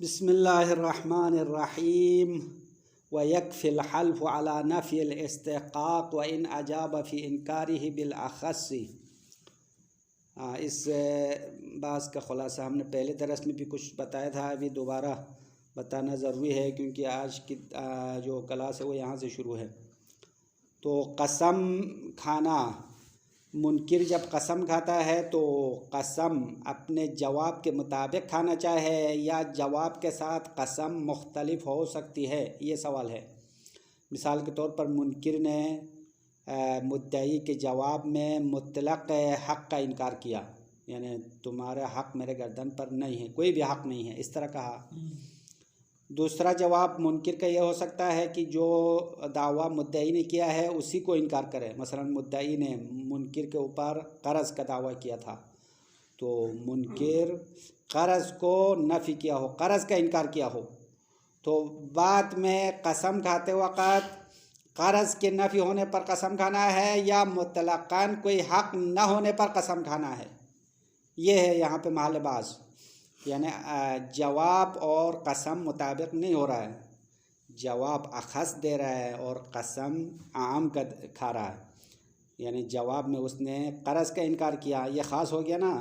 بسم الله الرحمن الرحيم ويكفي الحلف على نفي الاستحقاق وإن أجاب في إنكاره بالأخص۔ اس بات کا خلاصہ ہم نے پہلے درس میں بھی کچھ بتایا تھا، ابھی دوبارہ بتانا ضروری ہے کیونکہ آج کی جو کلاس ہے وہ یہاں سے شروع ہے۔ تو قسم کھانا، منکر جب قسم کھاتا ہے تو قسم اپنے جواب کے مطابق کھانا چاہے یا جواب کے ساتھ قسم مختلف ہو سکتی ہے، یہ سوال ہے۔ مثال کے طور پر منکر نے مدعی کے جواب میں مطلق حق کا انکار کیا، یعنی تمہارا حق میرے گردن پر نہیں ہے، کوئی بھی حق نہیں ہے، اس طرح کہا۔ دوسرا جواب منکر کا یہ ہو سکتا ہے کہ جو دعویٰ مدعی نے کیا ہے اسی کو انکار کرے۔ مثلا مدعی نے منکر کے اوپر قرض کا دعویٰ کیا تھا تو منکر قرض کو نفی کیا ہو، قرض کا انکار کیا ہو، تو بعد میں قسم کھاتے وقت قرض کے نفی ہونے پر قسم کھانا ہے یا مطلقاً کوئی حق نہ ہونے پر قسم کھانا ہے، یہ ہے یہاں پہ محل بحث۔ یعنی جواب اور قسم مطابق نہیں ہو رہا ہے، جواب اخص دے رہا ہے اور قسم عام کا کھا رہا ہے۔ یعنی جواب میں اس نے قرض کا انکار کیا، یہ خاص ہو گیا نا،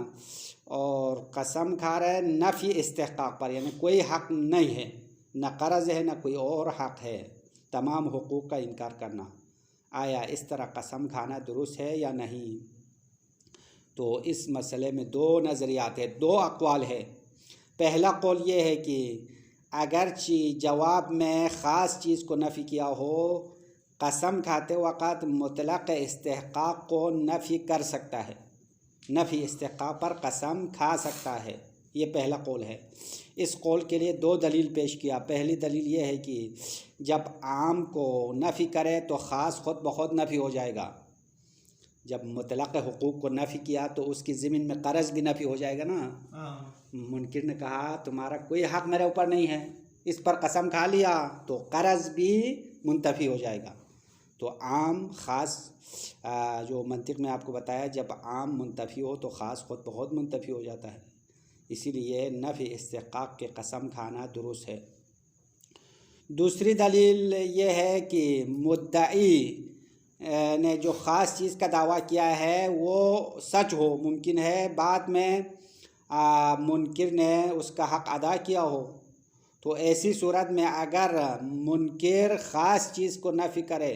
اور قسم کھا رہا ہے نفی استحقاق پر، یعنی کوئی حق نہیں ہے، نہ قرض ہے نہ کوئی اور حق ہے، تمام حقوق کا انکار کرنا۔ آیا اس طرح قسم کھانا درست ہے یا نہیں؟ تو اس مسئلے میں دو نظریات ہیں، دو اقوال ہے۔ پہلا قول یہ ہے کہ اگرچہ جواب میں خاص چیز کو نفی کیا ہو، قسم کھاتے وقت مطلق استحقاق کو نفی کر سکتا ہے، نفی استحقاق پر قسم کھا سکتا ہے، یہ پہلا قول ہے۔ اس قول کے لیے دو دلیل پیش کیا۔ پہلی دلیل یہ ہے کہ جب عام کو نفی کرے تو خاص خود بخود نفی ہو جائے گا۔ جب مطلق حقوق کو نفی کیا تو اس کی ضمن میں قرض بھی نفی ہو جائے گا نا۔ منکر نے کہا تمہارا کوئی حق میرے اوپر نہیں ہے، اس پر قسم کھا لیا تو قرض بھی منتفی ہو جائے گا۔ تو عام خاص جو منطق میں آپ کو بتایا، جب عام منتفی ہو تو خاص خود بخود منتفی ہو جاتا ہے، اسی لیے نفی استحقاق کے قسم کھانا درست ہے۔ دوسری دلیل یہ ہے کہ مدعی نے جو خاص چیز کا دعویٰ کیا ہے وہ سچ ہو، ممکن ہے بعد میں منکر نے اس کا حق ادا کیا ہو، تو ایسی صورت میں اگر منکر خاص چیز کو نفی کرے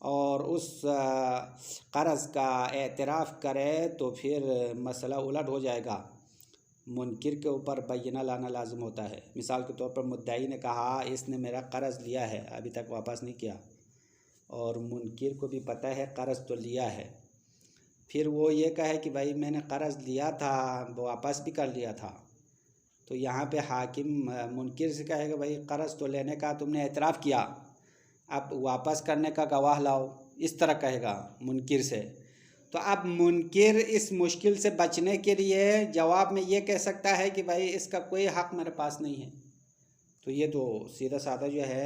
اور اس قرض کا اعتراف کرے تو پھر مسئلہ الٹ ہو جائے گا، منکر کے اوپر بینہ لانا لازم ہوتا ہے۔ مثال کے طور پر مدعی نے کہا اس نے میرا قرض لیا ہے، ابھی تک واپس نہیں کیا، اور منکر کو بھی پتہ ہے قرض تو لیا ہے، پھر وہ یہ کہے کہ بھائی میں نے قرض لیا تھا، واپس بھی کر لیا تھا، تو یہاں پہ حاکم منکر سے کہے گا بھائی قرض تو لینے کا تم نے اعتراف کیا، اب واپس کرنے کا گواہ لاؤ، اس طرح کہے گا منکر سے۔ تو اب منکر اس مشکل سے بچنے کے لیے جواب میں یہ کہہ سکتا ہے کہ بھائی اس کا کوئی حق میرے پاس نہیں ہے، تو یہ تو سیدھا سادہ جو ہے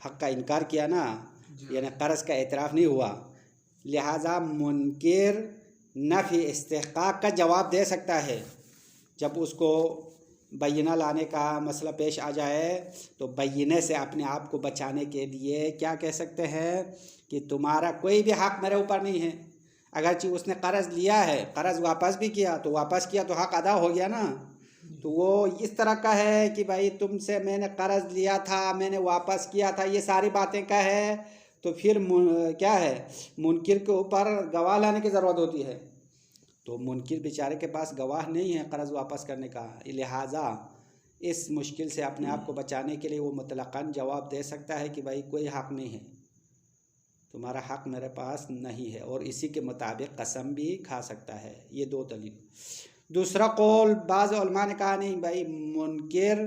حق کا انکار کیا نا، یعنی قرض کا اعتراف نہیں ہوا، لہٰذا منکر نفی استحقاق کا جواب دے سکتا ہے۔ جب اس کو بینہ لانے کا مسئلہ پیش آ جائے تو بینے سے اپنے آپ کو بچانے کے لیے کیا کہہ سکتے ہیں کہ تمہارا کوئی بھی حق میرے اوپر نہیں ہے، اگرچہ اس نے قرض لیا ہے، قرض واپس بھی کیا تو واپس کیا تو حق ادا ہو گیا نا۔ تو وہ اس طرح کا ہے کہ بھائی تم سے میں نے قرض لیا تھا، میں نے واپس کیا تھا، یہ ساری باتیں کا ہے، تو پھر کیا ہے منکر کے اوپر گواہ لانے کی ضرورت ہوتی ہے، تو منکر بیچارے کے پاس گواہ نہیں ہے قرض واپس کرنے کا، لہٰذا اس مشکل سے اپنے آپ کو بچانے کے لیے وہ مطلقاً جواب دے سکتا ہے کہ بھائی کوئی حق نہیں ہے، تمہارا حق میرے پاس نہیں ہے، اور اسی کے مطابق قسم بھی کھا سکتا ہے۔ یہ دو دلیل۔ دوسرا قول بعض علماء نے کہا نہیں بھائی، منکر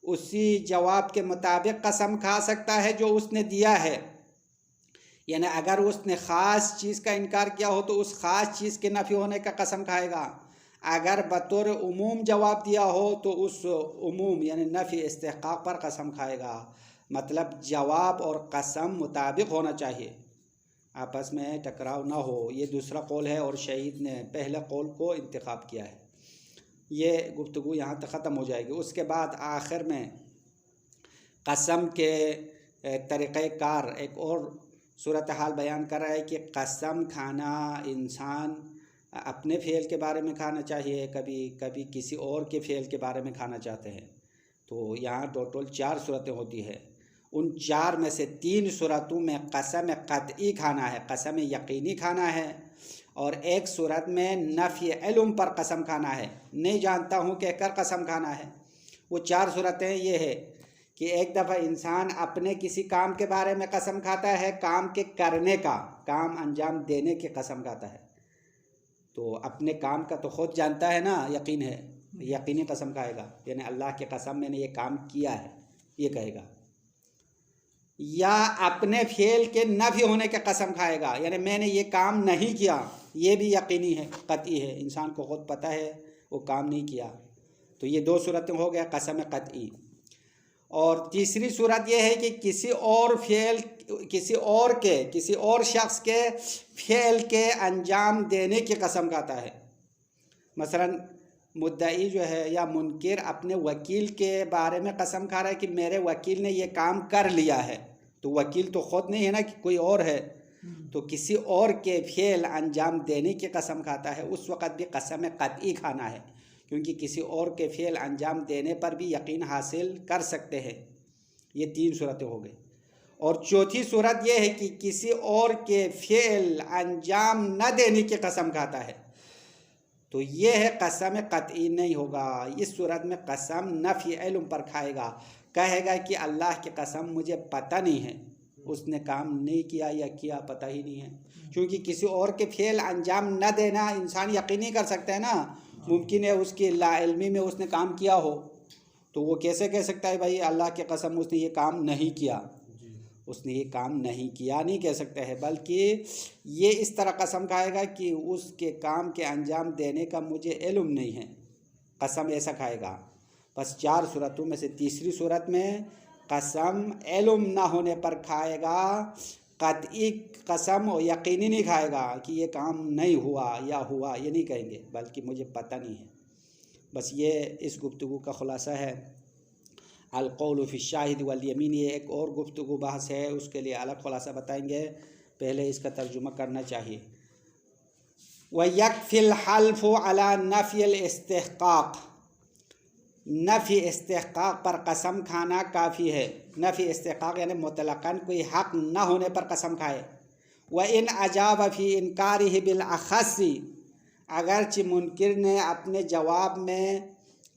اسی جواب کے مطابق قسم کھا سکتا ہے جو اس نے دیا ہے، یعنی اگر اس نے خاص چیز کا انکار کیا ہو تو اس خاص چیز کے نفی ہونے کا قسم کھائے گا، اگر بطور عموم جواب دیا ہو تو اس عموم یعنی نفی استحقاق پر قسم کھائے گا۔ مطلب جواب اور قسم مطابق ہونا چاہیے، آپس میں ٹکراؤ نہ ہو، یہ دوسرا قول ہے، اور شہید نے پہلے قول کو انتخاب کیا ہے۔ یہ گفتگو یہاں تک ختم ہو جائے گی۔ اس کے بعد آخر میں قسم کے طریقۂ کار ایک اور صورتحال بیان کر رہا ہے کہ قسم کھانا انسان اپنے فعل کے بارے میں کھانا چاہیے، کبھی کسی اور کے فعل کے بارے میں کھانا چاہتے ہیں۔ تو یہاں ٹوٹل 4 صورتیں ہوتی ہیں، ان 4 میں سے 3 صورتوں میں قسم قطعی کھانا ہے، قسم یقینی کھانا ہے، اور ایک صورت میں نفی علم پر قسم کھانا ہے، نہیں جانتا ہوں کہہ کر قسم کھانا ہے۔ وہ 4 صورتیں یہ ہے کہ ایک دفعہ انسان اپنے کسی کام کے بارے میں قسم کھاتا ہے، کام کے کرنے کا، کام انجام دینے کی قسم کھاتا ہے، تو اپنے کام کا تو خود جانتا ہے نا، یقین ہے، یقینی قسم کھائے گا، یعنی اللہ کی قسم میں نے یہ کام کیا ہے یہ کہے گا۔ یا اپنے فعل کے نفی ہونے کی قسم کھائے گا، یعنی میں نے یہ کام نہیں کیا، یہ بھی یقینی ہے، قطعی ہے، انسان کو خود پتہ ہے وہ کام نہیں کیا۔ تو یہ 2 صورتیں ہو گیا قسم قطعی۔ اور تیسری صورت یہ ہے کہ کسی اور شخص کے فعل کے انجام دینے کی قسم کھاتا ہے۔ مثلا مدعی جو ہے یا منکر اپنے وکیل کے بارے میں قسم کھا رہا ہے کہ میرے وکیل نے یہ کام کر لیا ہے، تو وکیل تو خود نہیں ہے نا، کہ کوئی اور ہے، تو کسی اور کے فعل انجام دینے کی قسم کھاتا ہے، اس وقت بھی قسم قطعی کھانا ہے، کیونکہ کسی اور کے فعل انجام دینے پر بھی یقین حاصل کر سکتے ہیں۔ یہ 3 صورتیں ہو گئی۔ اور چوتھی صورت یہ ہے کہ کسی اور کے فعل انجام نہ دینے کی قسم کھاتا ہے، تو یہ ہے قسم قطعی نہیں ہوگا۔ اس صورت میں قسم نفی علم پر کھائے گا، کہے گا کہ اللہ کی قسم مجھے پتہ نہیں ہے، اس نے کام نہیں کیا یا کیا پتہ ہی نہیں ہے، کیونکہ کسی اور کے فعل انجام نہ دینا انسان یقین نہیں کر سکتا ہے نا، ممکن ہے اس کی لا علمی میں اس نے کام کیا ہو، تو وہ کیسے کہہ سکتا ہے بھائی اللہ کی قسم اس نے یہ کام نہیں کیا، اس نے یہ کام نہیں کیا نہیں کہہ سکتا ہے، بلکہ یہ اس طرح قسم کھائے گا کہ اس کے کام کے انجام دینے کا مجھے علم نہیں ہے، قسم ایسا کھائے گا۔ بس 4 صورتوں میں سے تیسری صورت میں قسم علم نہ ہونے پر کھائے گا، قطعی قسم و یقینی نہیں کھائے گا کہ یہ کام نہیں ہوا یا ہوا، یہ نہیں کہیں گے، بلکہ مجھے پتہ نہیں ہے۔ بس یہ اس گفتگو کا خلاصہ ہے۔ القول فی الشاہد والیمین، یہ ایک اور گفتگو بحث ہے، اس کے لیے الگ خلاصہ بتائیں گے، پہلے اس کا ترجمہ کرنا چاہیے۔ وَيَكْفِي الْحَلْفُ عَلَى نَفْيِ الْاِسْتِحْقَاقِ، نفی استحقاق پر قسم کھانا کافی ہے۔ نفی استحقاق یعنی مطلقاً کوئی حق نہ ہونے پر قسم کھائے۔ وَإِنْ أَجَابَ فِي إِنْكَارِهِ بِالْأَخَصِّ، اگرچہ منکر نے اپنے جواب میں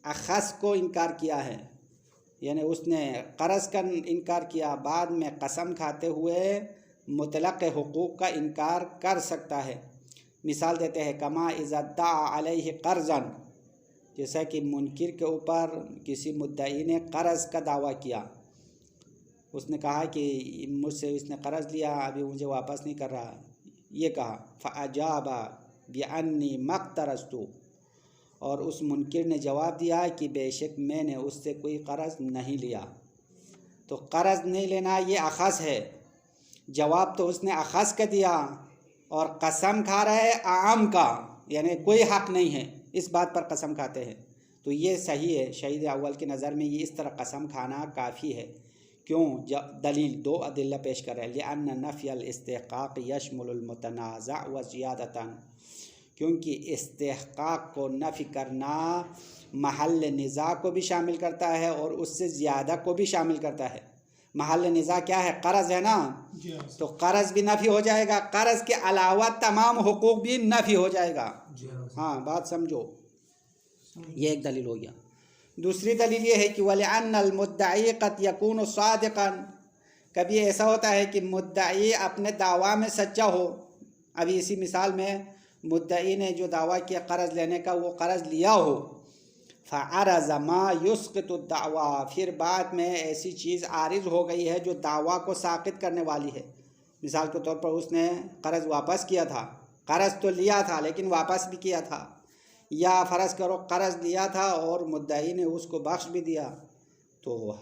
اخص کو انکار کیا ہے، یعنی اس نے قرض کا انکار کیا، بعد میں قسم کھاتے ہوئے مطلق حقوق کا انکار کر سکتا ہے۔ مثال دیتے ہیں، کما اذا ادعى علیہ قرضا، جیسا کہ منکر کے اوپر کسی مدعی نے قرض کا دعویٰ کیا، اس نے کہا کہ مجھ سے اس نے قرض لیا، ابھی مجھے واپس نہیں کر رہا، یہ کہا فَأَجَابَ بِأَنِّي مَا اقْتَرَضْتُ، اور اس منکر نے جواب دیا کہ بے شک میں نے اس سے کوئی قرض نہیں لیا۔ تو قرض نہیں لینا یہ اخذ ہے، جواب تو اس نے اخذ کا دیا، اور قسم کھا رہا ہے عام کا، یعنی کوئی حق نہیں ہے، اس بات پر قسم کھاتے ہیں۔ تو یہ صحیح ہے، شہید اول کی نظر میں یہ اس طرح قسم کھانا کافی ہے۔ کیوں؟ دلیل 2 ادلہ پیش کر رہے ہیں۔ لِأَنَّ نَفْيَ الْاِسْتِحْقَاقِ يَشْمُلُ الْمُتَنَازَعَ وَزِيَادَةً، کیونکہ استحقاق کو نفی کرنا محل نزاع کو بھی شامل کرتا ہے اور اس سے زیادہ کو بھی شامل کرتا ہے۔ محل نزاع کیا ہے؟ قرض ہے نا، تو قرض بھی نفی ہو جائے گا، قرض کے علاوہ تمام حقوق بھی نفی ہو جائے گا۔ ہاں بات سمجھو، یہ ایک دلیل ہو گیا۔ دوسری دلیل یہ ہے کہ وَلِأَنَّ الْمُدَّعِي قَدْ يَكُونُ صَادِقًا، کبھی ایسا ہوتا ہے کہ مدعی اپنے دعویٰ میں سچا ہو۔ ابھی اسی مثال میں مدعی نے جو دعویٰ کیا قرض لینے کا، وہ قرض لیا ہو، فَعَرَضَ مَا يُسْقِطُ الدَّعْوَىٰ، پھر بعد میں ایسی چیز عارض ہو گئی ہے جو دعویٰ کو ساقط کرنے والی ہے۔ مثال کے طور پر اس نے قرض واپس کیا تھا، قرض تو لیا تھا لیکن واپس بھی کیا تھا، یا فرض کرو قرض لیا تھا اور مدعی نے اس کو بخش بھی دیا، تو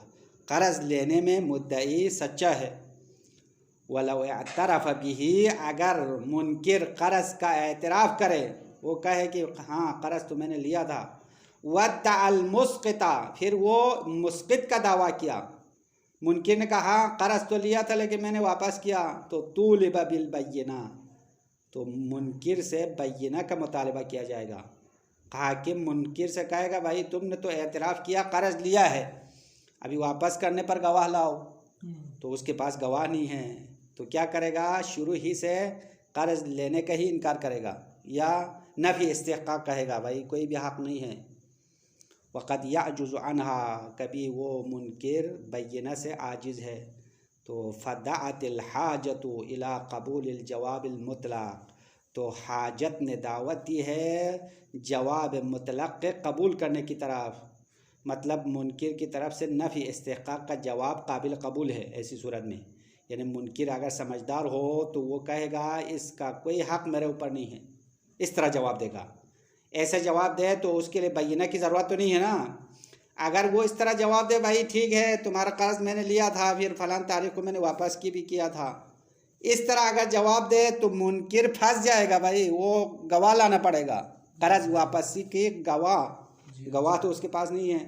قرض لینے میں مدعی سچا ہے۔ وَلَوْ اعْتَرَفَ بِهِ، اگر منکر قرض کا اعتراف کرے، وہ کہے کہ ہاں قرض تو میں نے لیا تھا، وَدَّعَ الْمُسْقِطَ، پھر وہ مسقط کا دعویٰ کیا. منکر نے کہا قرض تو لیا تھا لیکن میں نے واپس کیا. تو طُولِبَ بِالْبَيِّنَةِ، تو منکر سے بینہ کا مطالبہ کیا جائے گا. حاکم منکر سے کہے گا بھائی تم نے تو اعتراف کیا قرض لیا ہے، ابھی واپس کرنے پر گواہ لاؤ. تو اس کے پاس گواہ نہیں ہے تو کیا کرے گا؟ شروع ہی سے قرض لینے کا ہی انکار کرے گا یا نفی استحقاق کہے گا بھائی کوئی بھی حق نہیں ہے. وقد یعجز عنہا، کبھی وہ منکر بینہ سے عاجز ہے. تو فدعت الحاجت الی قبول الجواب المطلق، تو حاجت نے دعوت دی ہے جواب مطلق کے قبول کرنے کی طرف. مطلب منکر کی طرف سے نفی استحقاق کا جواب قابل قبول ہے ایسی صورت میں. یعنی منکر اگر سمجھدار ہو تو وہ کہے گا اس کا کوئی حق میرے اوپر نہیں ہے، اس طرح جواب دے گا. ایسا جواب دے تو اس کے لیے بینہ کی ضرورت تو نہیں ہے نا. اگر وہ اس طرح جواب دے بھائی ٹھیک ہے تمہارا قرض میں نے لیا تھا پھر فلاں تاریخ کو میں نے واپس بھی کیا تھا، اس طرح اگر جواب دے تو منکر پھنس جائے گا بھائی. وہ گواہ لانا پڑے گا، قرض واپسی کے گواہ تو اس کے پاس نہیں ہے.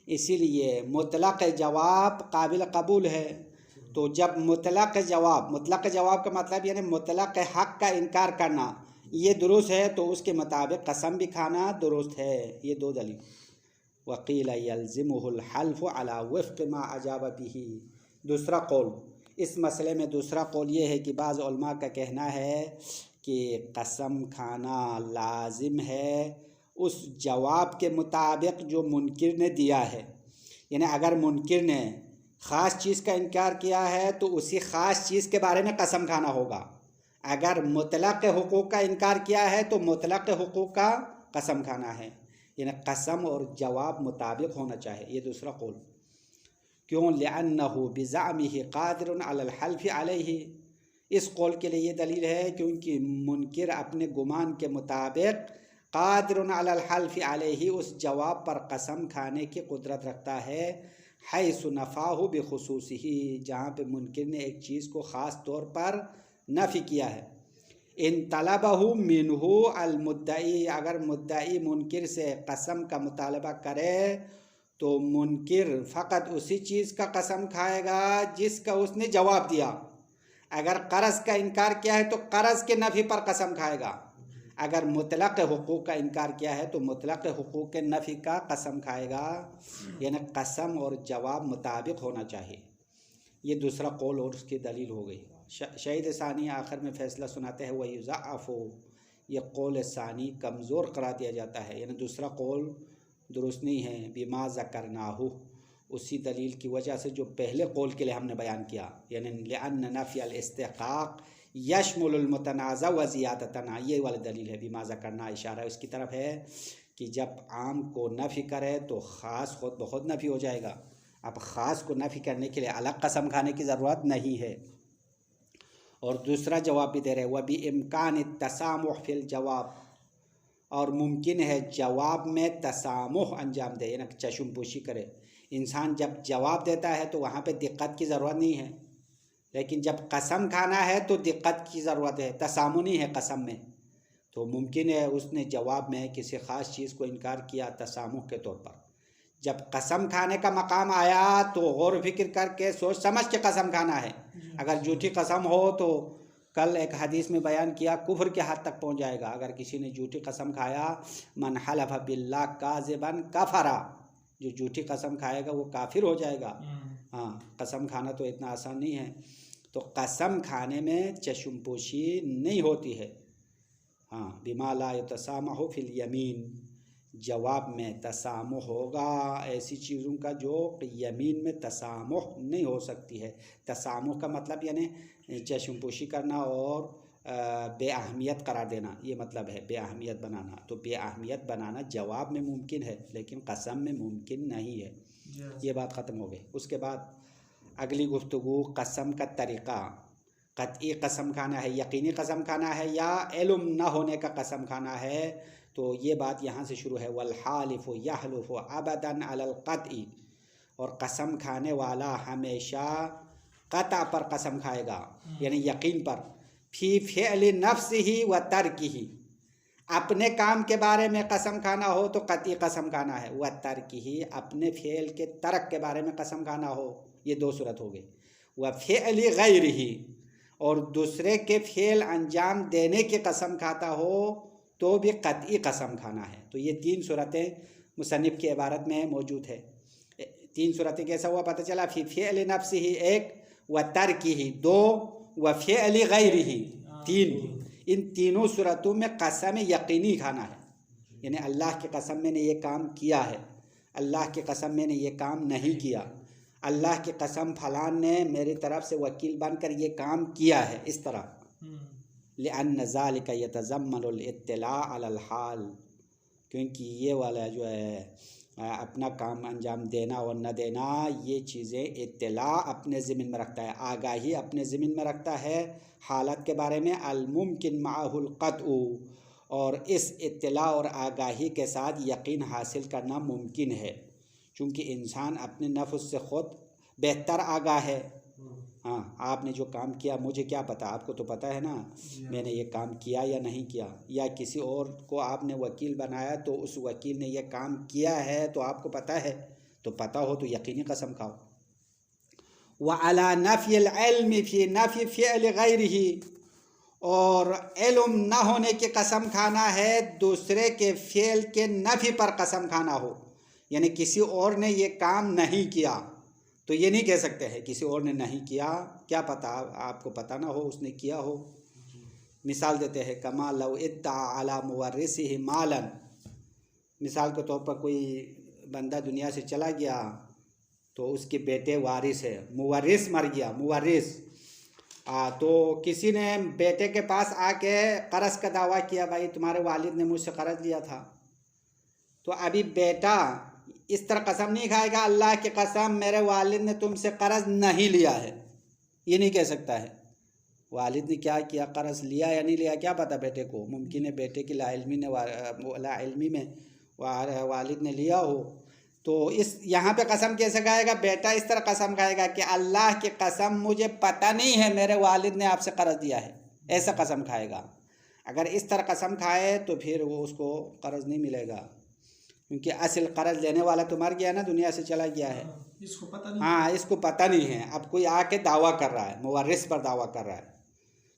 اسی لیے مطلق جواب قابل قبول ہے. تو جب مطلق جواب کا مطلب یعنی مطلق حق کا انکار کرنا یہ درست ہے تو اس کے مطابق قسم بھی کھانا درست ہے. یہ دو دلیل. وقیل یلزمہ الحلف علی وفق ما اجاب به، دوسرا قول اس مسئلے میں دوسرا قول یہ ہے کہ بعض علماء کا کہنا ہے کہ قسم کھانا لازم ہے اس جواب کے مطابق جو منکر نے دیا ہے. یعنی اگر منکر نے خاص چیز کا انکار کیا ہے تو اسی خاص چیز کے بارے میں قسم کھانا ہوگا. اگر مطلق حقوق کا انکار کیا ہے تو مطلق حقوق کا قسم کھانا ہے. یعنی قسم اور جواب مطابق ہونا چاہیے. یہ دوسرا قول. کیوں؟ لأنہ بزعمہ قادر علی الحلف علیہ، اس قول کے لیے یہ دلیل ہے کیونکہ منکر اپنے گمان کے مطابق قادر علی الحلف علیہ اس جواب پر قسم کھانے کی قدرت رکھتا ہے. حیث نفاہ بخصوصہ، جہاں پہ منکر نے ایک چیز کو خاص طور پر نفی کیا ہے. ان طلبہ منہ المدعی، اگر مدعی منکر سے قسم کا مطالبہ کرے تو منکر فقط اسی چیز کا قسم کھائے گا جس کا اس نے جواب دیا. اگر قرض کا انکار کیا ہے تو قرض کے نفی پر قسم کھائے گا. اگر مطلق حقوق کا انکار کیا ہے تو مطلق حقوق کے نفی کا قسم کھائے گا. یعنی قسم اور جواب مطابق ہونا چاہیے. یہ دوسرا قول اور اس کی دلیل ہو گئی. شہید ثانی آخر میں فیصلہ سناتے ہیں وَيُضَعَّفُ، یہ قول ثانی کمزور قرار دیا جاتا ہے. یعنی دوسرا قول درست نہیں ہے. بما ذکرناہ، اسی دلیل کی وجہ سے جو پہلے قول کے لیے ہم نے بیان کیا. یعنی لأن نفی الاستحقاق یشمل المتنازع و زیادتنا، یہ والی دلیل ہے. بما ذکرنا اشارہ اس کی طرف ہے کہ جب عام کو نفی کرے تو خاص خود بخود نفی ہو جائے گا. اب خاص کو نفی کرنے کے لیے الگ قسم کھانے کی ضرورت نہیں ہے. اور دوسرا جواب بھی دے رہے وَبِإِمْكَانِ التَّسَامُحِ فِي الْجَوَابِ، اور ممکن ہے جواب میں تسامح انجام دے، یعنی چشم پوشی کرے. انسان جب جواب دیتا ہے تو وہاں پہ دقت کی ضرورت نہیں ہے، لیکن جب قسم کھانا ہے تو دقت کی ضرورت ہے، تسامح نہیں ہے قسم میں. تو ممکن ہے اس نے جواب میں کسی خاص چیز کو انکار کیا تسامح کے طور پر. جب قسم کھانے کا مقام آیا تو غور و فکر کر کے سوچ سمجھ کے قسم کھانا ہے. اگر جھوٹی قسم ہو تو کل ایک حدیث میں بیان کیا کفر کے حد تک پہنچ جائے گا. اگر کسی نے جھوٹی قسم کھایا من حلف باللہ کاذبا کفر، جو جھوٹی قسم کھائے گا وہ کافر ہو جائے گا. ہاں، قسم کھانا تو اتنا آسان نہیں ہے. تو قسم کھانے میں چشم پوشی نہیں ہوتی ہے. ہاں، بما لا یتسامح فی الیمین، جواب میں تسامح ہوگا ایسی چیزوں کا جو یمین میں تسامح نہیں ہو سکتی ہے. تسامح کا مطلب یعنی چشم پوشی کرنا اور بے اہمیت قرار دینا، یہ مطلب ہے بے اہمیت بنانا. تو بے اہمیت بنانا جواب میں ممکن ہے لیکن قسم میں ممکن نہیں ہے. یہ بات ختم ہو گئی. اس کے بعد اگلی گفتگو قسم کا طریقہ. قطعی قسم کھانا ہے، یقینی قسم کھانا ہے، یا علم نہ ہونے کا قسم کھانا ہے. تو یہ بات یہاں سے شروع ہے. والحالف یحلف ابدا علی القطع، اور قسم کھانے والا ہمیشہ قطع پر قسم کھائے گا، یعنی یقین پر. فی فعل نفسہ و ترکہ، اپنے کام کے بارے میں قسم کھانا ہو تو قطعی قسم کھانا ہے، وترکہ ہی فعل کے ترک کے بارے میں قسم کھانا ہو، یہ دو صورت ہو گئی، وفعل غیرہ اور دوسرے کے فعل انجام دینے کی قسم کھاتا ہو تو بھی قطعی قسم کھانا ہے۔ تو یہ تین صورتیں مصنف کی عبارت میں موجود ہے۔ تین صورتیں کیسا ہوا پتہ چلا؟ فی فعل نفسہ ایک، وترکہ دو، وفعل غیرہ تین۔ ان تینوں صورتوں میں قسم یقینی کھانا ہے، یعنی اللہ کی قسم میں نے یہ کام کیا ہے، اللہ کی قسم میں نے یہ کام نہیں کیا، اللہ کی قسم فلان نے میری طرف سے وکیل بن کر یہ کام کیا ہے، اس طرح۔ لأن ذلك يتضمن الاطلاع على الحال، کیونکہ یہ والا جو ہے اپنا کام انجام دینا اور نہ دینا، یہ چیزیں اطلاع اپنے ضمن میں رکھتا ہے، آگاہی اپنے ضمن میں رکھتا ہے حالت کے بارے میں، الممکن معہ القطع، اور اس اطلاع اور آگاہی کے ساتھ یقین حاصل کرنا ممکن ہے، چونکہ انسان اپنے نفس سے خود بہتر آگاہ ہے۔ ہاں، آپ نے جو کام کیا مجھے کیا پتہ، آپ کو تو پتہ ہے نا میں نے یہ کام کیا یا نہیں کیا، یا کسی اور کو آپ نے وکیل بنایا تو اس وکیل نے یہ کام کیا ہے تو آپ کو پتہ ہے، تو پتہ ہو تو یقینی قسم کھاؤ۔ وعلی نفی العلم فی نفی فعل غیرہ، اور علم نہ ہونے کی قسم کھانا ہے دوسرے کے فعل کے نفی پر قسم کھانا ہو، یعنی کسی اور نے یہ کام نہیں کیا تو یہ نہیں کہہ سکتے ہیں کسی اور نے نہیں کیا، کیا پتہ آپ کو پتہ نہ ہو اس نے کیا ہو۔ مثال دیتے ہیں، کما لو ادعا علی مورثہ مالا، مثال کے طور پر کوئی بندہ دنیا سے چلا گیا تو اس کے بیٹے وارث ہے، مورث مر گیا، مورث، تو کسی نے بیٹے کے پاس آ کے قرض کا دعویٰ کیا، بھائی تمہارے والد نے مجھ سے قرض لیا تھا، تو ابھی بیٹا اس طرح قسم نہیں کھائے گا اللہ کی قسم میرے والد نے تم سے قرض نہیں لیا ہے، یہ نہیں کہہ سکتا ہے۔ والد نے کیا کیا، قرض لیا یا نہیں لیا کیا پتہ بیٹے کو، ممکن ہے بیٹے کی لا علمی میں والد نے لیا ہو، تو اس یہاں پہ قسم کیسے کھائے گا؟ بیٹا اس طرح قسم کھائے گا کہ اللہ کی قسم مجھے پتہ نہیں ہے میرے والد نے آپ سے قرض دیا ہے، ایسا قسم کھائے گا۔ اگر اس طرح قسم کھائے تو پھر وہ اس کو قرض نہیں ملے گا، کیونکہ اصل قرض لینے والا تو مر گیا نا، دنیا سے چلا گیا ہے، اس کو پتہ نہیں، ہاں اس کو پتہ نہیں ہے، اب کوئی آ کے دعویٰ کر رہا ہے، مورث پر دعویٰ کر رہا ہے۔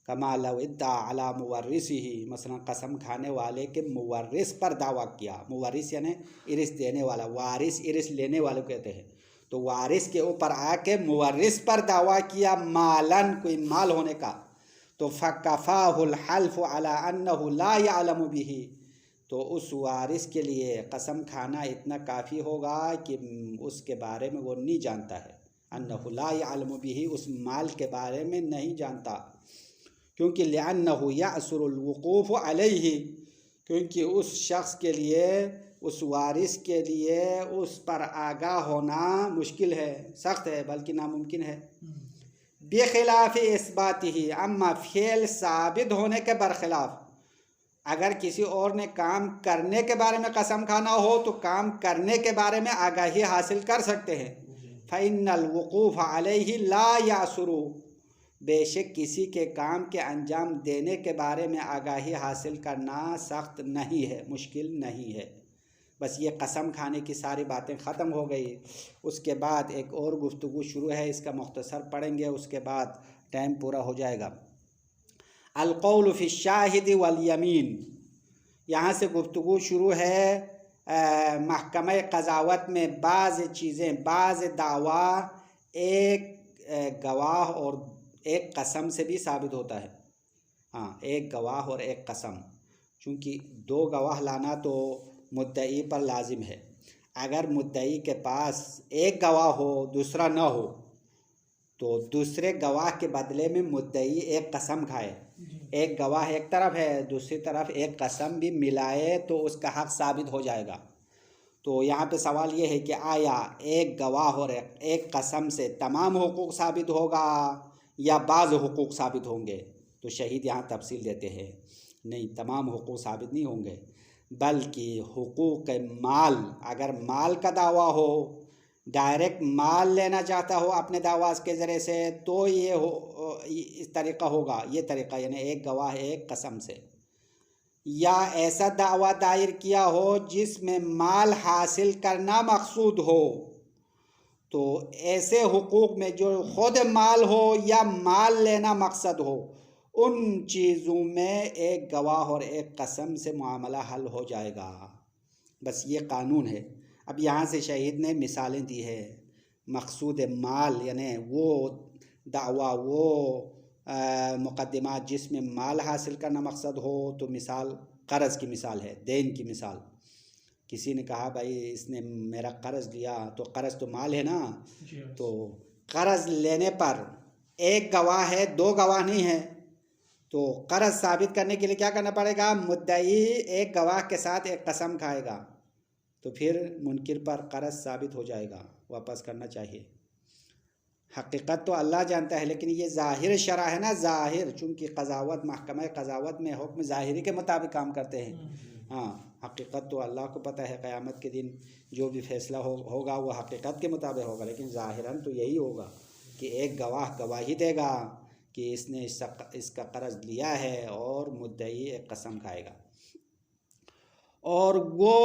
کما لو ادعا علی مورثہ، مثلا قسم کھانے والے کے مورث پر دعویٰ کیا، مورث یعنی ارث دینے والا، وارث ارث لینے والے کہتے ہیں، تو وارث کے اوپر آ کے مورث پر دعویٰ کیا مالن، کوئی مال ہونے کا، تو فکفاہ الحلف علی انہ لا یعلم بہ، تو اس وارث کے لیے قسم کھانا اتنا کافی ہوگا کہ اس کے بارے میں وہ نہیں جانتا ہے، انہ لا یعلم بہ، اس مال کے بارے میں نہیں جانتا، کیونکہ لأنہ یعسر الوقوف علیہ، کیونکہ اس شخص کے لیے، اس وارث کے لیے اس پر آگاہ ہونا مشکل ہے، سخت ہے، بلکہ ناممکن ہے۔ بخلاف اثباتہ، اما فعل ثابت ہونے کے برخلاف، اگر کسی اور نے کام کرنے کے بارے میں قسم کھانا ہو تو کام کرنے کے بارے میں آگاہی حاصل کر سکتے ہیں۔ فإن الوقوف علیہ لا یعسر، بے شک کسی کے کام کے انجام دینے کے بارے میں آگاہی حاصل کرنا سخت نہیں ہے، مشکل نہیں ہے۔ بس یہ قسم کھانے کی ساری باتیں ختم ہو گئی، اس کے بعد ایک اور گفتگو شروع ہے، اس کا مختصر پڑھیں گے، اس کے بعد ٹائم پورا ہو جائے گا۔ القول فی الشاہد والیمین، یہاں سے گفتگو شروع ہے محکمہ قضاوت میں بعض چیزیں، بعض دعویٰ ایک گواہ اور ایک قسم سے بھی ثابت ہوتا ہے، ہاں ایک گواہ اور ایک قسم، چونکہ دو گواہ لانا تو مدعی پر لازم ہے، اگر مدعی کے پاس ایک گواہ ہو دوسرا نہ ہو تو دوسرے گواہ کے بدلے میں مدعی ایک قسم کھائے، ایک گواہ ایک طرف ہے دوسری طرف ایک قسم بھی ملائے تو اس کا حق ثابت ہو جائے گا۔ تو یہاں پہ سوال یہ ہے کہ آیا ایک گواہ اور ایک قسم سے تمام حقوق ثابت ہوگا یا بعض حقوق ثابت ہوں گے؟ تو شہید یہاں تفصیل دیتے ہیں، نہیں تمام حقوق ثابت نہیں ہوں گے، بلکہ حقوق مال، اگر مال کا دعویٰ ہو، ڈائریکٹ مال لینا چاہتا ہو اپنے دعویٰ کے ذریعے سے، تو یہ اس طریقہ ہوگا، یہ طریقہ یعنی ایک گواہ ایک قسم سے۔ یا ایسا دعویٰ دائر کیا ہو جس میں مال حاصل کرنا مقصود ہو، تو ایسے حقوق میں جو خود مال ہو یا مال لینا مقصد ہو، ان چیزوں میں ایک گواہ اور ایک قسم سے معاملہ حل ہو جائے گا۔ بس یہ قانون ہے۔ اب یہاں سے شہید نے مثالیں دی ہے۔ مقصود مال یعنی وہ دعویٰ، وہ مقدمات جس میں مال حاصل کرنا مقصد ہو، تو مثال قرض کی مثال ہے، دین کی مثال۔ کسی نے کہا بھائی اس نے میرا قرض لیا، تو قرض تو مال ہے نا، تو قرض لینے پر ایک گواہ ہے، دو گواہ نہیں ہے، تو قرض ثابت کرنے کے لیے کیا کرنا پڑے گا؟ مدعی ایک گواہ کے ساتھ ایک قسم کھائے گا، تو پھر منکر پر قرض ثابت ہو جائے گا، واپس کرنا چاہیے۔ حقیقت تو اللہ جانتا ہے، لیکن یہ ظاہر شرع ہے نا، ظاہر، چونکہ قضاوت، محکمہ قضاوت میں حکم ظاہری کے مطابق کام کرتے ہیں۔ ہاں، حقیقت تو اللہ کو پتہ ہے، قیامت کے دن جو بھی فیصلہ ہوگا وہ حقیقت کے مطابق ہوگا، لیکن ظاہراً تو یہی ہوگا کہ ایک گواہ گواہی دے گا کہ اس نے اس کا قرض لیا ہے، اور مدعی ایک قسم کھائے گا۔ اور وہ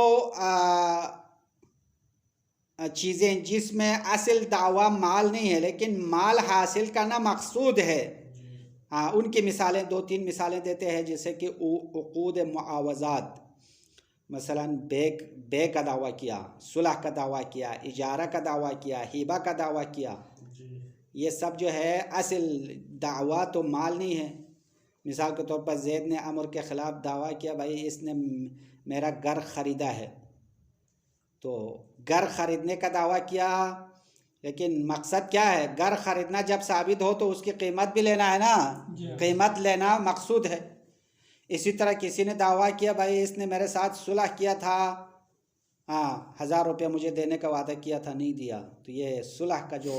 چیزیں جس میں اصل دعویٰ مال نہیں ہے لیکن مال حاصل کرنا مقصود ہے، ان کی مثالیں، دو تین مثالیں دیتے ہیں، جیسے کہ عقود معاوضات، مثلا بے کا دعویٰ کیا، صلح کا دعویٰ کیا، اجارہ کا دعویٰ کیا، ہبہ کا دعویٰ کیا، یہ سب جو ہے اصل دعویٰ تو مال نہیں ہے۔ مثال کے طور پر زید نے عمر کے خلاف دعویٰ کیا، بھائی اس نے میرا گھر خریدا ہے، تو گھر خریدنے کا دعویٰ کیا، لیکن مقصد کیا ہے؟ گھر خریدنا جب ثابت ہو تو اس کی قیمت بھی لینا ہے نا، قیمت لینا مقصود ہے۔ اسی طرح کسی نے دعویٰ کیا، بھائی اس نے میرے ساتھ صلح کیا تھا، 1000 روپے مجھے دینے کا وعدہ کیا تھا، نہیں دیا، تو یہ صلح کا جو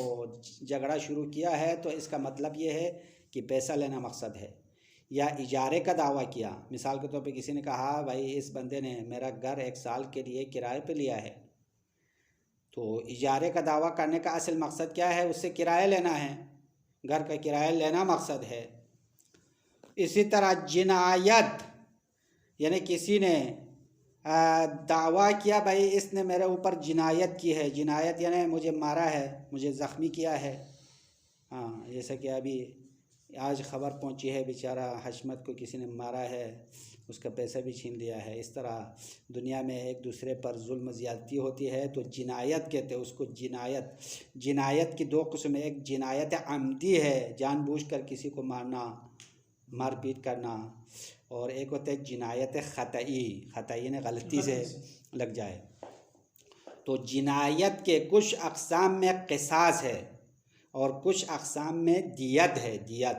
جھگڑا شروع کیا ہے، تو اس کا مطلب یہ ہے کہ پیسہ لینا مقصد ہے۔ یا اجارے کا دعویٰ کیا، مثال کے طور پہ کسی نے کہا بھائی اس بندے نے میرا گھر 1 سال کے لیے کرائے پہ لیا ہے، تو اجارے کا دعویٰ کرنے کا اصل مقصد کیا ہے؟ اس سے کرایہ لینا ہے، گھر کا کرایہ لینا مقصد ہے۔ اسی طرح جنایت، یعنی کسی نے دعویٰ کیا بھائی اس نے میرے اوپر جنایت کی ہے، جنایت یعنی مجھے مارا ہے، مجھے زخمی کیا ہے۔ جیسا کہ ابھی آج خبر پہنچی ہے، بیچارہ حشمت کو کسی نے مارا ہے، اس کا پیسہ بھی چھین لیا ہے۔ اس طرح دنیا میں ایک دوسرے پر ظلم زیادتی ہوتی ہے، تو جنایت کہتے ہیں اس کو۔ جنایت کی 2 قسم، ایک جنایت عمدی ہے، جان بوجھ کر کسی کو مارنا، مار پیٹ کرنا، اور ایک ہوتا ہے جنایت خطائی نے غلطی سے لگ جائے۔ تو جنایت کے کچھ اقسام میں قصاص ہے اور کچھ اقسام میں دیت ہے، دیت۔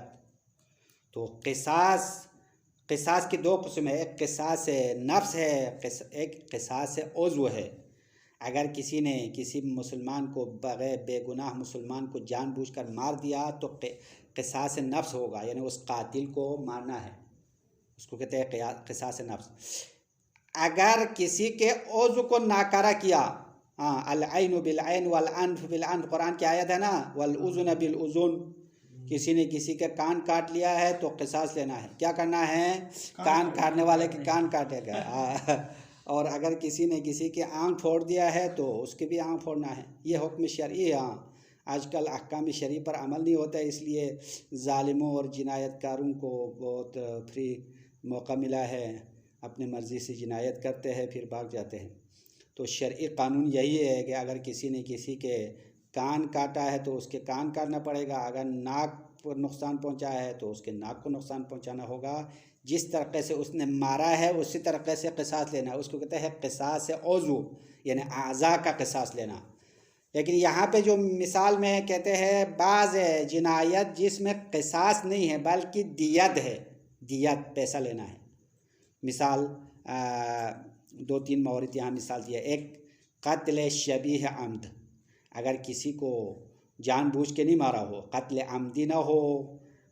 تو قصاص کی 2 قسم ہے، ایک قصاص نفس ہے، ایک قصاص عضو ہے۔ اگر کسی نے کسی مسلمان کو، بغیر بے گناہ مسلمان کو جان بوجھ کر مار دیا، تو قصاص نفس ہوگا، یعنی اس قاتل کو مارنا ہے، اس کو کہتے ہیں قصاص نفس۔ اگر کسی کے عضو کو ناکارہ کیا، العین بالعین والانف بالانف، قرآن کی آیت ہے نا، والاذن بالاذن، کسی نے کسی کا کان کاٹ لیا ہے تو قصاص لینا ہے۔ کیا کرنا ہے؟ کان کاٹنے والے کے کان کاٹے گا۔ اور اگر کسی نے کسی کے آنکھ پھوڑ دیا ہے تو اس کے بھی آنکھ پھوڑنا ہے۔ یہ حکم شرعی ہے۔ آج کل احکام شرعی پر عمل نہیں ہوتا، اس لیے ظالموں اور جنایت کاروں کو بہت فری موقع ملا ہے، اپنے مرضی سے جنایت کرتے ہیں، پھر بھاگ جاتے ہیں۔ تو شرعی قانون یہی ہے کہ اگر کسی نے کسی کے کان کاٹا ہے تو اس کے کان کاٹنا پڑے گا، اگر ناک پر نقصان پہنچایا ہے تو اس کے ناک کو نقصان پہنچانا ہوگا۔ جس طریقے سے اس نے مارا ہے اسی طریقے سے قصاص لینا ہے، اس کو کہتے ہیں قصاص عضو، یعنی اعضاء کا قصاص لینا۔ لیکن یہاں پہ جو مثال میں کہتے ہیں بعض جنایت جس میں قصاص نہیں ہے بلکہ دیت ہے، دیت پیسہ لینا ہے۔ مثال 2-3 مورد یہاں مثال دیا۔ ایک قتل شبیہ عمد، اگر کسی کو جان بوجھ کے نہیں مارا ہو، قتل عمدی نہ ہو،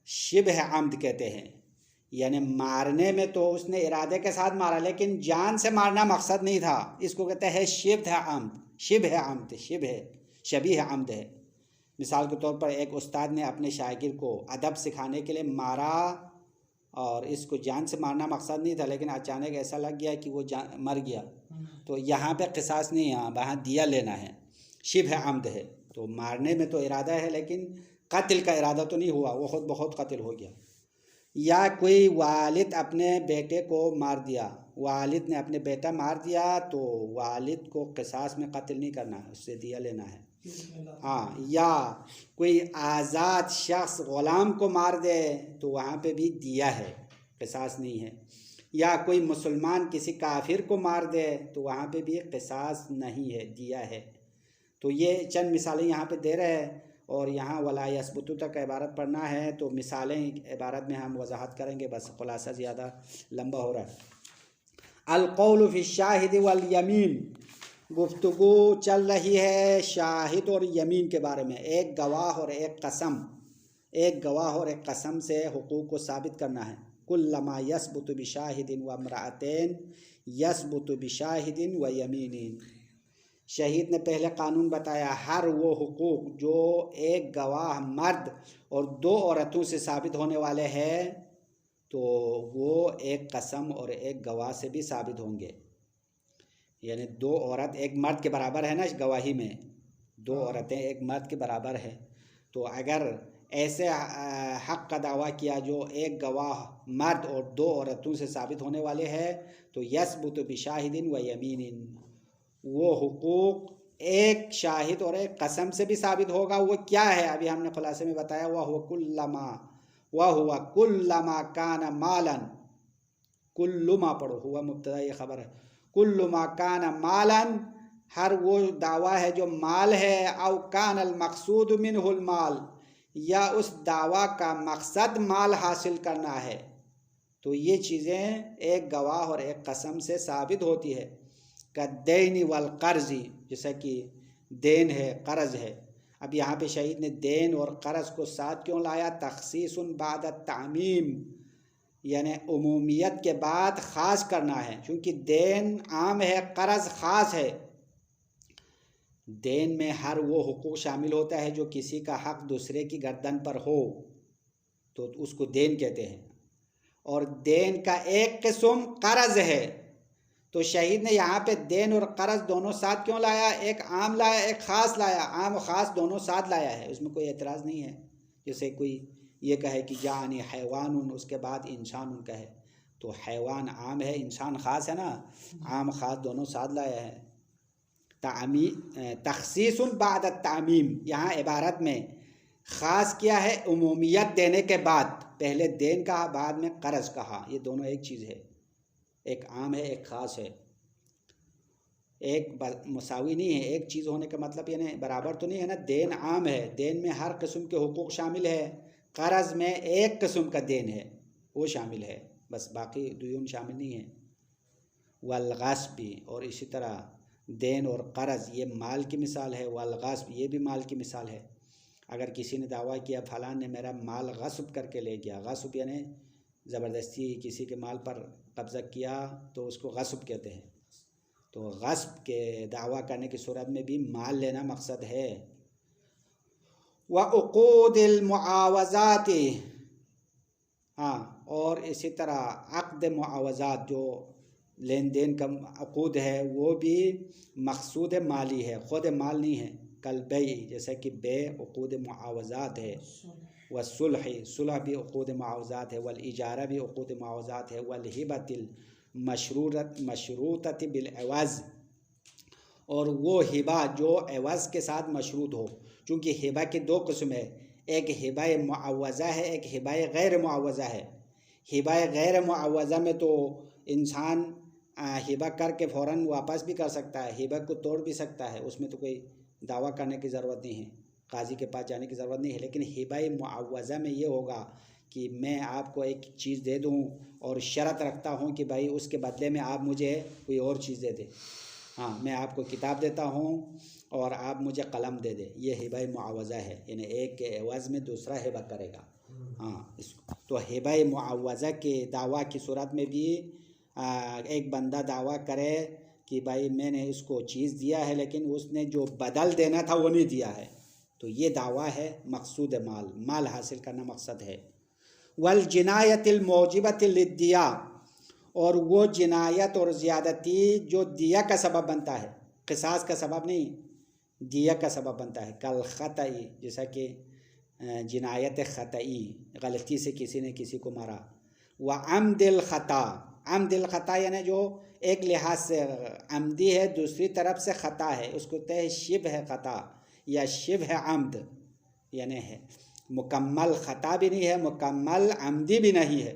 شبہ عمد کہتے ہیں، یعنی مارنے میں تو اس نے ارادے کے ساتھ مارا لیکن جان سے مارنا مقصد نہیں تھا، اس کو کہتے ہیں شبہ عمد، شبہ عمد، شبیہ عمد ہے۔ مثال کے طور پر ایک استاد نے اپنے شاگرد کو ادب سکھانے کے لیے مارا اور اس کو جان سے مارنا مقصد نہیں تھا، لیکن اچانک ایسا لگ گیا کہ وہ مر گیا، تو یہاں پہ قصاص نہیں ہے، وہاں دیا لینا ہے، شبہ عمد ہے، تو مارنے میں تو ارادہ ہے لیکن قتل کا ارادہ تو نہیں ہوا، وہ خود بخود قتل ہو گیا۔ یا کوئی والد اپنے بیٹے کو مار دیا، والد نے اپنے بیٹا مار دیا تو والد کو قصاص میں قتل نہیں کرنا ہے، اس سے دیا لینا ہے۔ ہاں، یا کوئی آزاد شخص غلام کو مار دے تو وہاں پہ بھی دیا ہے، قصاص نہیں ہے۔ یا کوئی مسلمان کسی کافر کو مار دے تو وہاں پہ بھی قصاص نہیں ہے، دیا ہے۔ تو یہ چند مثالیں یہاں پہ دے رہے ہیں، اور یہاں ولا یثبت تک عبارت پڑھنا ہے تو مثالیں عبارت میں ہم وضاحت کریں گے، بس خلاصہ زیادہ لمبا ہو رہا ہے۔ القول فی الشاہد والیمین، گفتگو چل رہی ہے شاہد اور یمین کے بارے میں، ایک گواہ اور ایک قسم، ایک گواہ اور ایک قسم سے حقوق کو ثابت کرنا ہے۔ کلما یثبت بشاہد و امرأتین یثبت بشاہد و یمین، شہید نے پہلے قانون بتایا، ہر وہ حقوق جو ایک گواہ مرد اور دو عورتوں سے ثابت ہونے والے ہیں تو وہ ایک قسم اور ایک گواہ سے بھی ثابت ہوں گے، یعنی دو عورت ایک مرد کے برابر ہے نا گواہی میں، دو عورتیں ایک مرد کے برابر ہے، تو اگر ایسے حق کا دعویٰ کیا جو ایک گواہ مرد اور دو عورتوں سے ثابت ہونے والے ہیں تو یثبت بشاہد و یمین، وہ حقوق ایک شاہد اور ایک قسم سے بھی ثابت ہوگا۔ وہ کیا ہے؟ ابھی ہم نے خلاصے میں بتایا، وَهُوَ كُلَّمَا كَانَ مَالًا، کلما پڑھو، ہوا مبتدا یہ خبر ہے، کلما کان مالًا، ہر وہ دعویٰ ہے جو مال ہے، او کان المقصود منہ المال، یا اس دعویٰ کا مقصد مال حاصل کرنا ہے، تو یہ چیزیں ایک گواہ اور ایک قسم سے ثابت ہوتی ہے۔ کالدین والقرض، جیسا کہ دین ہے، قرض ہے۔ اب یہاں پہ شہید نے دین اور قرض کو ساتھ کیوں لایا؟ تخصیص بعد التعمیم، یعنی عمومیت کے بعد خاص کرنا ہے، چونکہ دین عام ہے، قرض خاص ہے۔ دین میں ہر وہ حقوق شامل ہوتا ہے جو کسی کا حق دوسرے کی گردن پر ہو تو اس کو دین کہتے ہیں، اور دین کا ایک قسم قرض ہے، تو شہید نے یہاں پہ دین اور قرض دونوں ساتھ کیوں لایا؟ ایک عام لایا، ایک خاص لایا، عام و خاص دونوں ساتھ لایا ہے، اس میں کوئی اعتراض نہیں ہے۔ جیسے کوئی یہ کہے کہ جانی حیوان، اس کے بعد انسان ان کہے، تو حیوان عام ہے، انسان خاص ہے نا، عام خاص دونوں ساتھ لایا ہے۔ تخصیص بعد التعمیم، یہاں عبارت میں خاص کیا ہے عمومیت دینے کے بعد، پہلے دین کہا بعد میں قرض کہا، یہ دونوں ایک چیز ہے، ایک عام ہے ایک خاص ہے، ایک مساوی نہیں ہے۔ ایک چیز ہونے کا مطلب یعنی برابر تو نہیں ہے نا، دین عام ہے، دین میں ہر قسم کے حقوق شامل ہے، قرض میں ایک قسم کا دین ہے وہ شامل ہے، بس باقی دیون شامل نہیں ہے۔ والغصب، اور اسی طرح دین اور قرض یہ مال کی مثال ہے، والغصب یہ بھی مال کی مثال ہے۔ اگر کسی نے دعویٰ کیا فلاں نے میرا مال غصب کر کے لے گیا، غصب یعنی زبردستی کسی کے مال پر قبضہ کیا تو اس کو غصب کہتے ہیں، تو غصب کے دعویٰ کرنے کی صورت میں بھی مال لینا مقصد ہے۔ وعقود المعاوضات، ہاں، اور اسی طرح عقد معاوضات جو لین دین کا عقود ہے وہ بھی مقصود مالی ہے، خود مال نہیں ہے۔ کالبیع، جیسا کہ بے عقود معاوضات ہے، والصلح، صلح بھی عقود معاوضات ہے، والاجارہ بھی عقود معاوضات ہے، والہبۃ المشروطۃ بالعوض، اور وہ ہبہ جو عوض کے ساتھ مشروط ہو، چونکہ ہبہ کی دو قسم ہے، ایک ہبہ معوضہ ہے، ایک ہبہ غیر معوضہ ہے۔ ہبہ غیر معوضہ میں تو انسان ہبہ کر کے فوراً واپس بھی کر سکتا ہے، ہبہ کو توڑ بھی سکتا ہے، اس میں تو کوئی دعویٰ کرنے کی ضرورت نہیں ہے، قاضی کے پاس جانے کی ضرورت نہیں ہے۔ لیکن ہبہ معوضہ میں یہ ہوگا کہ میں آپ کو ایک چیز دے دوں اور شرط رکھتا ہوں کہ بھائی اس کے بدلے میں آپ مجھے کوئی اور چیز دے دیں، ہاں، میں آپ کو کتاب دیتا ہوں اور آپ مجھے قلم دے دیں، یہ ہبہ معوضہ ہے، یعنی ایک کے عوض میں دوسرا ہبہ کرے گا، ہاں۔ تو ہبہ معوضہ کے دعویٰ کی صورت میں بھی ایک بندہ دعویٰ کرے کہ بھائی میں نے اس کو چیز دیا ہے لیکن اس نے جو بدل دینا تھا وہ نہیں دیا ہے، تو یہ دعویٰ ہے مقصود مال، مال حاصل کرنا مقصد ہے۔ والجنایت الموجبۃ للدیہ، اور وہ جنایت اور زیادتی جو دیہ کا سبب بنتا ہے، قصاص کا سبب نہیں، دیہ کا سبب بنتا ہے، کالخطئی، جیسا کہ جنایت خطئی، غلطی سے کسی نے کسی کو مارا، وعمد الخطا، عمد الخطا یعنی جو ایک لحاظ سے عمدی ہے دوسری طرف سے خطا ہے، اس کو کہتے ہیں شبہ خطا یا شبہ عمد، یعنی ہے مکمل خطا بھی نہیں ہے، مکمل عمدی بھی نہیں ہے۔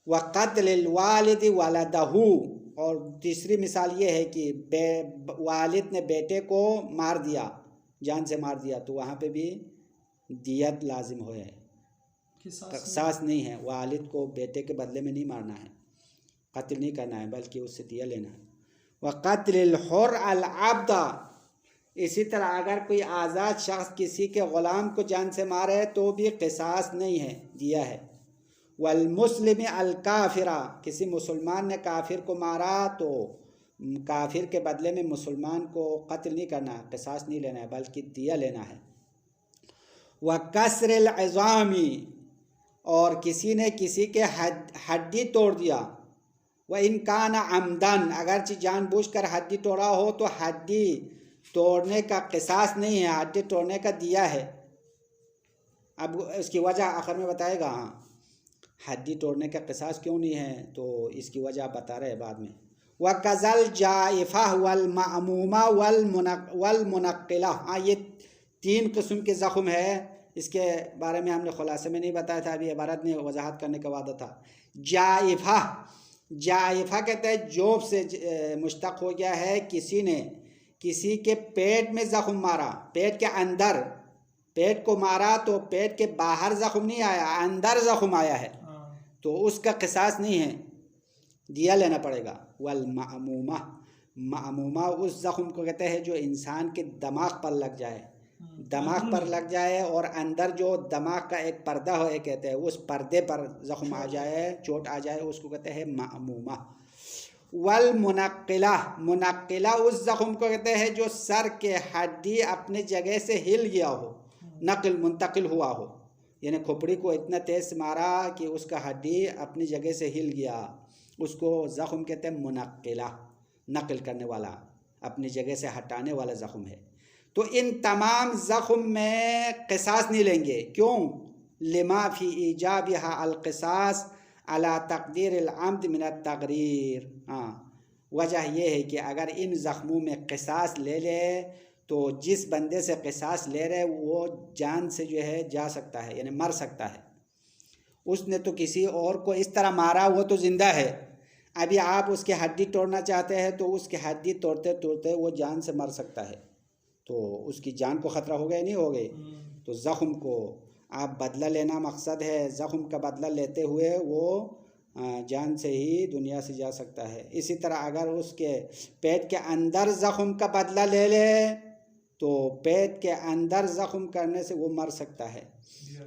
وقتل الوالد ولدہ، اور تیسری مثال یہ ہے کہ والد نے بیٹے کو مار دیا، جان سے مار دیا، تو وہاں پہ بھی دیت لازم ہوئے، قصاص نہیں ہے، والد کو بیٹے کے بدلے میں نہیں مارنا ہے، قتل نہیں کرنا ہے، بلکہ اس سے دیہ لینا ہے۔ وقتل الحر العبد، اسی طرح اگر کوئی آزاد شخص کسی کے غلام کو جان سے مارے تو بھی قصاص نہیں ہے، دیہ ہے۔ والمسلم الکافر، کسی مسلمان نے کافر کو مارا تو کافر کے بدلے میں مسلمان کو قتل نہیں کرنا، قصاص نہیں لینا ہے، بلکہ دیہ لینا ہے۔ وکسر العظام، اور کسی نے کسی کے ہڈی توڑ دیا، وَإِنْ كَانَ عَمْدًا، اگرچہ جان بوجھ کر ہڈی توڑا ہو تو ہڈی توڑنے کا قصاص نہیں ہے، ہڈی توڑنے کا دیہ ہے۔ اب اس کی وجہ آخر میں بتائے گا، ہاں ہڈی توڑنے کا قصاص کیوں نہیں ہے تو اس کی وجہ بتا رہے بعد میں۔ وَكَذَا الْجَائِفَةُ وَالْمَأْمُومَةُ وَالْمُنَقِّلَةُ، ہاں یہ 3 قسم کے زخم ہے، اس کے بارے میں ہم نے خلاصے میں نہیں بتایا تھا، ابھی عبارت میں وضاحت کرنے کا وعدہ تھا۔ جائفہ، جائفہ کہتے ہیں جوف سے مشتق ہو گیا ہے، کسی نے کسی کے پیٹ میں زخم مارا، پیٹ کے اندر، پیٹ کو مارا تو پیٹ کے باہر زخم نہیں آیا، اندر زخم آیا ہے، تو اس کا قصاص نہیں ہے، دیہ لینا پڑے گا۔ والمعمومہ، معمومہ اس زخم کو کہتے ہیں جو انسان کے دماغ پر لگ جائے، دماغ پر لگ جائے اور اندر جو دماغ کا ایک پردہ ہو کہتے ہیں، اس پردے پر زخم آ جائے، چوٹ آ جائے، اس کو کہتے ہیں معمومہ۔ والمنقلہ، منقلہ اس زخم کو کہتے ہیں جو سر کے ہڈی اپنی جگہ سے ہل گیا ہو، نقل منتقل ہوا ہو، یعنی کھوپڑی کو اتنا تیز مارا کہ اس کا ہڈی اپنی جگہ سے ہل گیا، اس کو زخم کہتے ہیں منقلہ، نقل کرنے والا، اپنی جگہ سے ہٹانے والا زخم ہے۔ تو ان تمام زخم میں قصاص نہیں لیں گے، کیوں؟ لما فی ایجابہا القصاص علی تقدیر العمد من التغریر، ہاں وجہ یہ ہے کہ اگر ان زخموں میں قصاص لے لے تو جس بندے سے قصاص لے رہے وہ جان سے جو ہے جا سکتا ہے، یعنی مر سکتا ہے، اس نے تو کسی اور کو اس طرح مارا، وہ تو زندہ ہے، ابھی آپ اس کی ہڈی توڑنا چاہتے ہیں تو اس کی ہڈی توڑتے توڑتے وہ جان سے مر سکتا ہے، تو اس کی جان کو خطرہ ہو گیا نہیں ہو گئی، تو زخم کو آپ بدلہ لینا مقصد ہے، زخم کا بدلہ لیتے ہوئے وہ جان سے ہی دنیا سے جا سکتا ہے۔ اسی طرح اگر اس کے پیٹ کے اندر زخم کا بدلہ لے لے تو پیٹ کے اندر زخم کرنے سے وہ مر سکتا ہے۔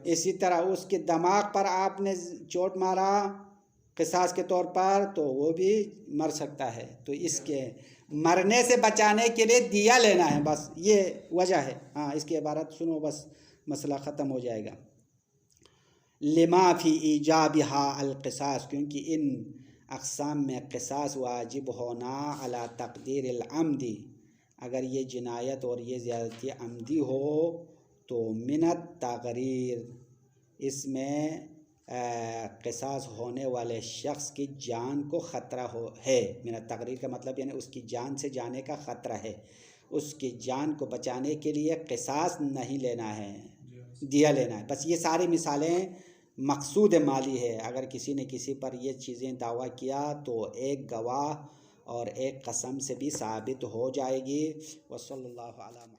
اسی طرح اس کے دماغ پر آپ نے چوٹ مارا قصاص کے طور پر تو وہ بھی مر سکتا ہے، تو اس کے مرنے سے بچانے کے لیے دیہ لینا ہے، بس یہ وجہ ہے، ہاں اس کی عبارت سنو بس مسئلہ ختم ہو جائے گا۔ لما فی ایجابہا القصاص، کیونکہ ان اقسام میں قصاص واجب ہونا علی تقدیر العمدی، اگر یہ جنایت اور یہ زیادتی عمدی ہو تو من التغریر، اس میں قصاص ہونے والے شخص کی جان کو خطرہ ہے، من التغریر کا مطلب یعنی اس کی جان سے جانے کا خطرہ ہے، اس کی جان کو بچانے کے لیے قصاص نہیں لینا ہے، دیہ لینا ہے۔ بس یہ ساری مثالیں مقصود مالی ہے، اگر کسی نے کسی پر یہ چیزیں دعویٰ کیا تو ایک گواہ اور ایک قسم سے بھی ثابت ہو جائے گی۔ وصلی اللہ علیہ وسلم۔